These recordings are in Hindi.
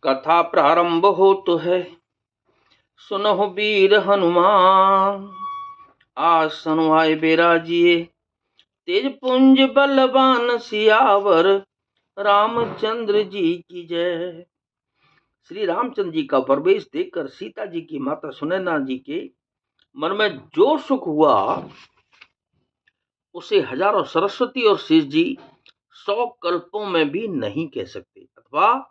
कथा प्रारंभ होत है, सुनहु वीर हनुमान। आसन आए बिराजिए, तेज पुंज बलवान सियावर, रामचंद्र जी की जय। श्री रामचंद्र जी का प्रवेश देखकर सीता जी की माता सुनैना जी के मन में जो सुख हुआ, उसे हजारों सरस्वती और शेष जी 100 कल्पों में भी नहीं कह सकते, अथवा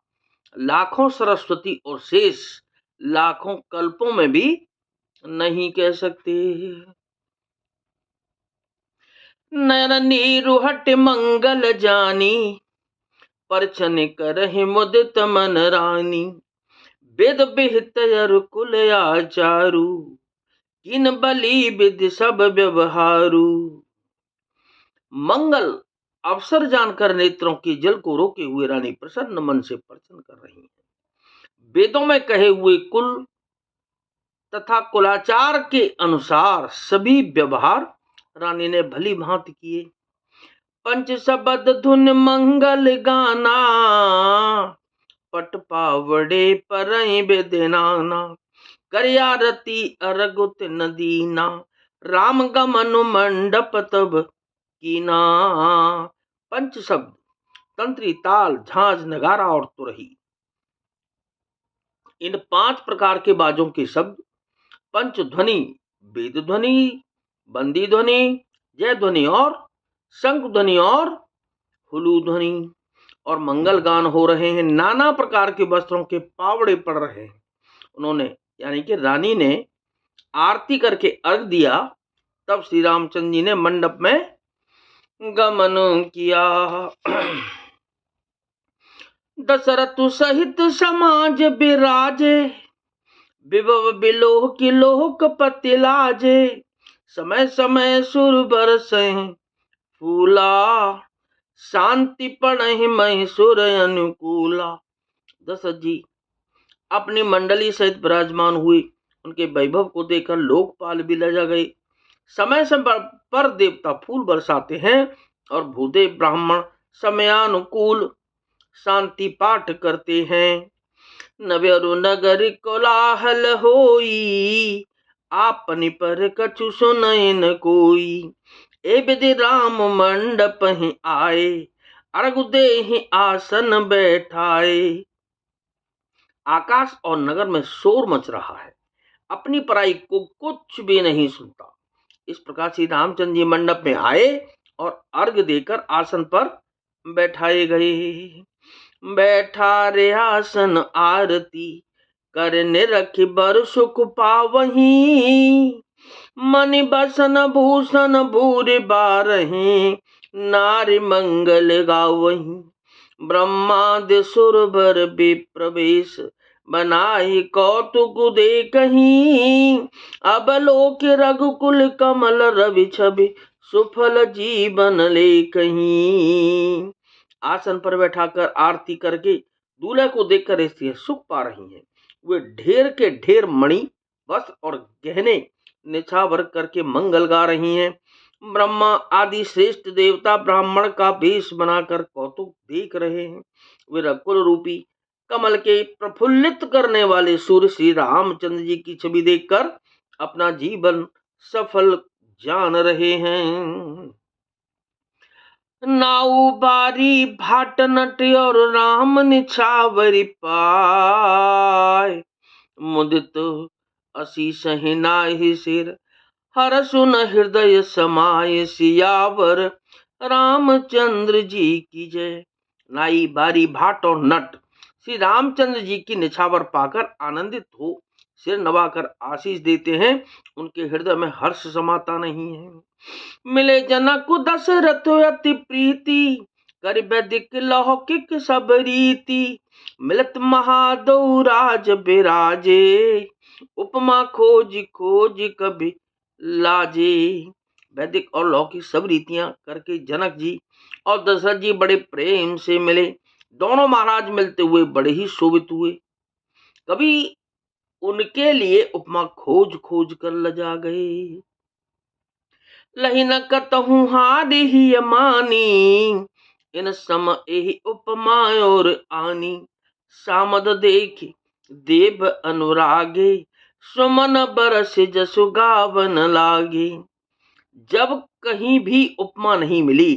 लाखों सरस्वती और शेष लाखों कल्पों में भी नहीं कह सकते। नयन नीरु हट मंगल जानी, परछन करहि मुदित मन रानी। वेद विहित अर कुल आचारु, किन बलि विधि सब व्यवहारु। मंगल अवसर जानकर नेत्रों की जल को रोके हुए रानी प्रसन्न मन से परछन कर रही है। वेदों में कहे हुए कुल तथा कुलाचार के अनुसार सभी व्यवहार रानी ने भली भांति किए। पंच शब्द धुन मंगल गाना, पट पावड़े परई बेदनाना। करयारती अरगुत नदीना, राम गमन मंडप तब कीना। पंच शब्द तंत्री, ताल, झांझ, नगारा और तुरही, इन 5 प्रकार के बाजों के शब्द पंच ध्वनि, वेद ध्वनि, बंदी ध्वनि, जय ध्वनि और शंख ध्वनि और हुलू ध्वनि और मंगल गान हो रहे हैं। नाना प्रकार के वस्त्रों के पावड़े पड़ रहे हैं। उन्होंने यानी कि रानी ने आरती करके अर्घ दिया। तब श्री रामचंद्र जी ने मंडप में गमन किया। दशरथ सहित समाज विराजे, विभव बिलोह की लोकपति लाजे। समय समय सुर बरसै फूला, शांति पढ़हि महिषुर अनुकूला। दशरथ जी अपनी मंडली सहित विराजमान हुए। उनके वैभव को देखकर लोकपाल भी लजा गए। समय समय पर देवता फूल बरसाते हैं और भूदेव ब्राह्मण समयानुकूल शांति पाठ करते हैं। नवेरु नगर कोलाहल होई, आपनि पर कछु सुनय न कोई। ए विधि राम मंडप ही आए, अर्घ देहि आसन बैठाए। आकाश और नगर में शोर मच रहा है, अपनी पराई को कुछ भी नहीं सुनता। इस प्रकार श्री रामचंद्र जी मंडप में आए और अर्घ देकर आसन पर बैठाए गए। बैठा रे आसन आरती, करने रखी बर सुख पावही। मनि बसन भूषण भूरि बारही, नारी मंगल गावही। ब्रह्मादि सुरवर विप्रवेश, बनाहि कौतुक देखहि। अब लोक रघुकुल कमल रवि छवि, सुफल जीवन लेखहि। आसन पर बैठाकर आरती करके दूल्हे को देखकर स्त्रियां सुख पा रही हैं। वे ढेर के ढेर मणि, वस्त्र और गहने निछावर करके मंगल गा रही हैं। ब्रह्मा आदि श्रेष्ठ देवता ब्राह्मण का वेश बनाकर कौतुक देख रहे हैं। वे रघुकुल रूपी कमल के प्रफुल्लित करने वाले सूर्य श्री रामचंद्र जी की छवि देखकर अपना जीवन सफल जान रहे हैं। नाऊ बारी भाट नट और राम निछावरी पाय। मुदित असी सहिनाहि सिर, हर सुन हृदय समाय। सियावर रामचंद्र जी की जय। नाई, बारी, भाट और नट श्री रामचंद्र जी की निछावर पाकर आनंदित हो सिर नवाकर आशीष देते हैं। उनके हृदय में हर्ष समाता नहीं है। मिले जनक दशरथ अति प्रीति, कर वैदिक लौकिक सब रीति। मिलत महादौ राज बिराजे, उपमा खोज खोज कभी लाजे। वैदिक और लौकिक सब रीतियां करके जनक जी और दशरथ जी बड़े प्रेम से मिले। दोनों महाराज मिलते हुए बड़े ही शोभित हुए। कभी उनके लिए उपमा खोज खोज कर लजा गए। लही न कतहु हारि ही मानी, इन सम एहि उपमा और आनी। सामद देखे देव अनुरागे, सुमन बरस जसु गावन लागे। जब कहीं भी उपमा नहीं मिली,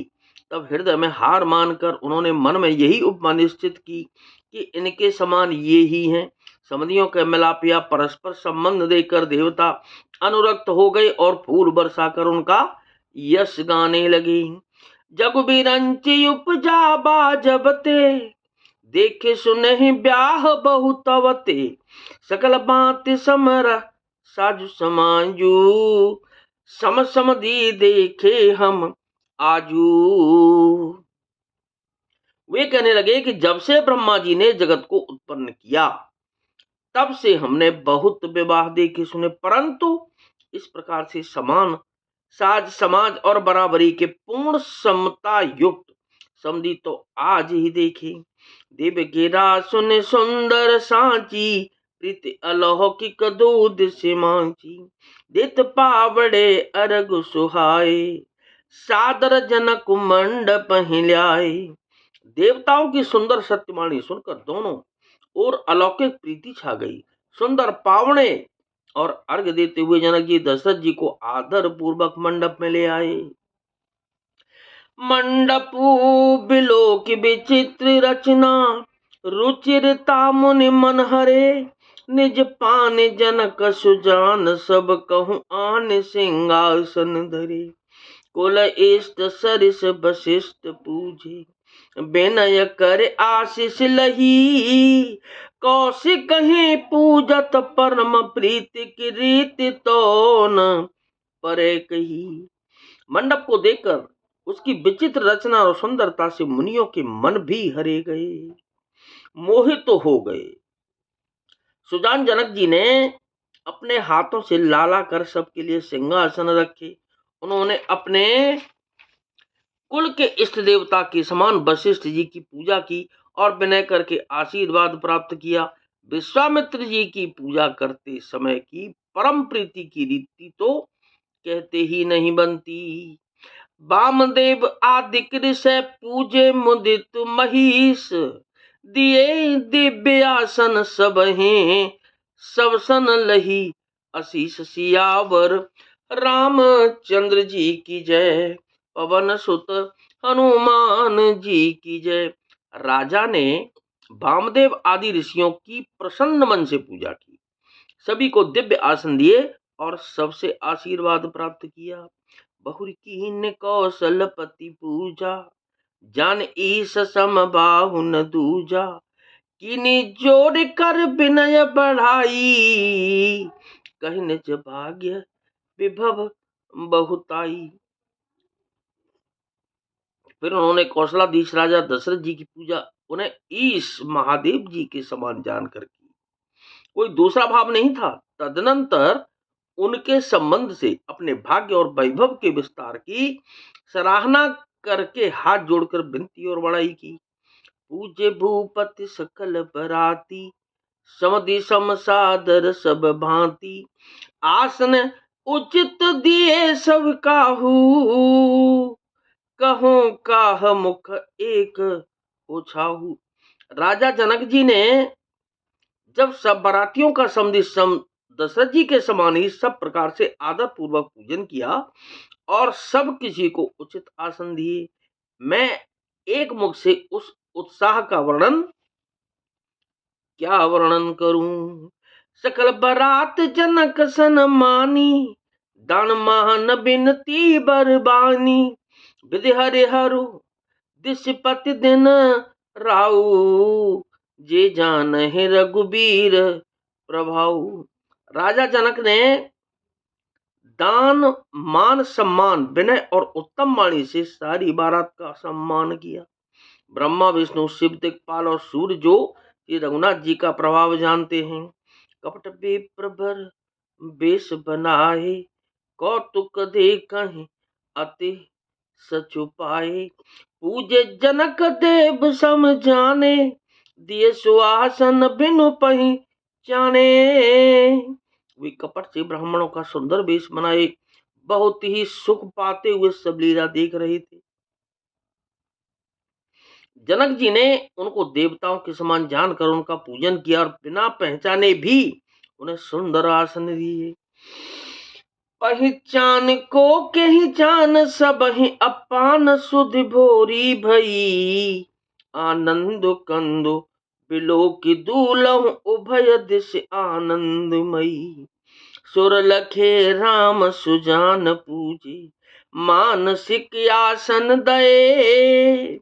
तब हृदय में हार मानकर उन्होंने मन में यही उपमा निश्चित की कि इनके समान ये ही हैं। समियों के मिलाप या परस्पर संबंध देकर देवता अनुरक्त हो गए और फूल बरसाकर उनका यश गाने लगे। जग बिरंची उपजा बाजबते, देखे सुने ब्याह बहुतवते। सकल बात समर साजु समाजू, सम सम दी देखे हम आजू। वे कहने लगे कि जब से ब्रह्मा जी ने जगत को उत्पन्न किया, तब से हमने बहुत विवाह देखे सुने, परंतु इस प्रकार से समान साज समाज और बराबरी के पूर्ण समता युक्त समधी तो आज ही देखे। देव गिरा सुन सुंदर सांची, प्रीति अलौकिक दूध से मांची। दित पावड़े अरग सुहाए, सादर जनक मंडप हिलाए। देवताओं की सुंदर सत्यवाणी सुनकर दोनों और अलौकिक प्रीति छा गई। सुंदर पावने और अर्घ देते हुए जनक जी दशरथ जी को आदर पूर्वक मंडप में ले आए। मंडप बिलो की विचित्र रचना, रुचिरता मुनि मन हरे। निज पान जनक सुजान, सब कहूँ आन सिंहासन धरे। कुल इष्ट सरिस वशिष्ठ पूजे, विनय कर आशीष लही। कौशिक कहीं पूजत परम प्रीति की रीति, तो न परे कही। मंडप को देखकर उसकी विचित्र रचना और सुंदरता से मुनियों के मन भी हरे गए, मोहित तो हो गए। सुजान जनक जी ने अपने हाथों से लाला कर सबके लिए सिंहासन रखे। उन्होंने अपने कुल के इष्ट देवता के समान वशिष्ठ जी की पूजा की और विनय करके आशीर्वाद प्राप्त किया। विश्वामित्र जी की पूजा करते समय की परम प्रीति की रीति तो कहते ही नहीं बनती। वामदेव आदि ऋषि पूजे मुदित महिष, दिए दिव्य आसन सब हैं, सब सन लही आशीष सियावर। रामचंद्र जी की जय, पवन सुत हनुमान जी की जय। राजा ने वामदेव आदि ऋषियों की प्रसन्न मन से पूजा की, सभी को दिव्य आसन दिए और सबसे आशीर्वाद प्राप्त किया। बहुर कीन कौशलपति पूजा, जान ईश सम बाहु न दूजा। किनी जोड़ कर विनय बढ़ाई, कहि निज भाग्य विभव बहुताई। फिर उन्होंने कौशलाधीश राजा दशरथ जी की पूजा उन्हें ईश महादेव जी के समान जानकर की, कोई दूसरा भाव नहीं था। तदनंतर उनके संबंध से अपने भाग्य और वैभव के विस्तार की सराहना करके हाथ जोड़कर विनती और बड़ाई की। पूज्य भूपति सकल बराती, समधि सम सादर सब भांति। आसन उचित दिए सब काहू, कहो काह मुख एक ओछाहू। राजा जनक जी ने जब सब बरातियों का समधि सम दशरथ जी के समान ही सब प्रकार से आदर पूर्वक पूजन किया और सब किसी को उचित आसन दिए, मैं एक मुख से उस उत्साह का वर्णन क्या वर्णन करूं। सकल बरात जनक सन मानी, दान मान बिनती बरबानी। विधि हरिहरु दिशपति दिन राऊ, जे जान है रघुबीर प्रभाऊ। राजा जनक ने दान मान सम्मान विनय और उत्तम वाणी से सारी बारात का सम्मान किया। ब्रह्मा विष्णु शिव दिक्पाल और सूर्य जो ये रघुनाथ जी का प्रभाव जानते हैं। कपट बेप्रभर बेश बनाए, कौतुक देखहि अति सचुपाए। पूजे जनक देव सम जाने, दिए सुहासन बिनु पहिचाने। वे कपट से ब्राह्मणों का सुंदर वेश बनाए बहुत ही सुख पाते हुए सब लीला देख रहे थे। जनक जी ने उनको देवताओं के समान जानकर उनका पूजन किया और बिना पहचाने भी उन्हें सुंदर आसन दिए। पहचान को के ही जान सब ही अपान सुध भोरी भई, आनंद कंदो बिलो की दूलहु उभय दिश आनंदमयी। सुर लखे राम सुजान पूजे, मानसिक आसन दए,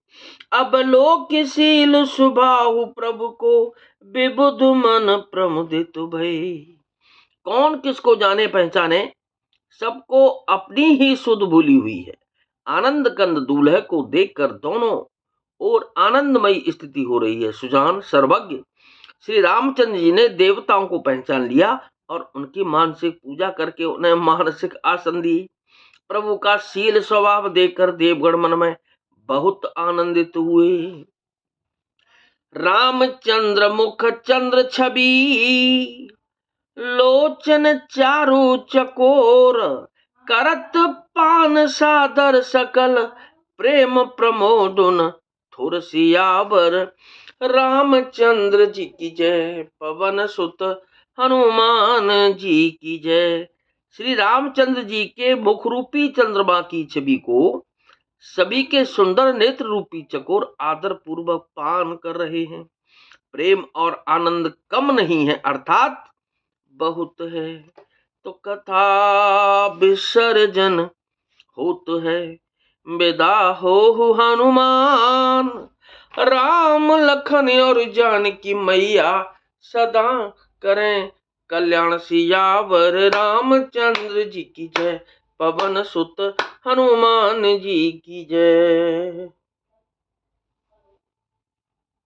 अब लोकशील सुभाहु प्रभु को, विबुध मन प्रमुदित भय। कौन किसको जाने पहचाने, सबको अपनी ही सुध भूली हुई है। आनंद कंद दूल्हे को देखकर दोनों और आनंदमयी स्थिति हो रही है। सुजान सर्वज्ञ श्री रामचंद्र जी ने देवताओं को पहचान लिया और उनकी मानसिक पूजा करके उन्हें मानसिक आसन दी। प्रभु का शील स्वभाव देखकर देवगण मन में बहुत आनंदित हुए। रामचंद्र मुख चंद्र छवि, लोचन चारु चकोर, करत पान सादर सकल, प्रेम प्रमोदुन थुर सियावर। रामचंद्र जी की जय, पवन सुत हनुमान जी की जय। श्री रामचंद्र जी के मुख रूपी चंद्रमा की छवि को सभी के सुंदर नेत्र रूपी चकोर आदर पूर्वक पान कर रहे हैं। प्रेम और आनंद कम नहीं है, अर्थात बहुत है। तो कथा विसर्जन होत है, विदा हो हनुमान, राम लखन और जानकी मैया, सदा करें कल्याण सियावर। रामचंद्र जी की जय, पवन सुत हनुमान जी की जय।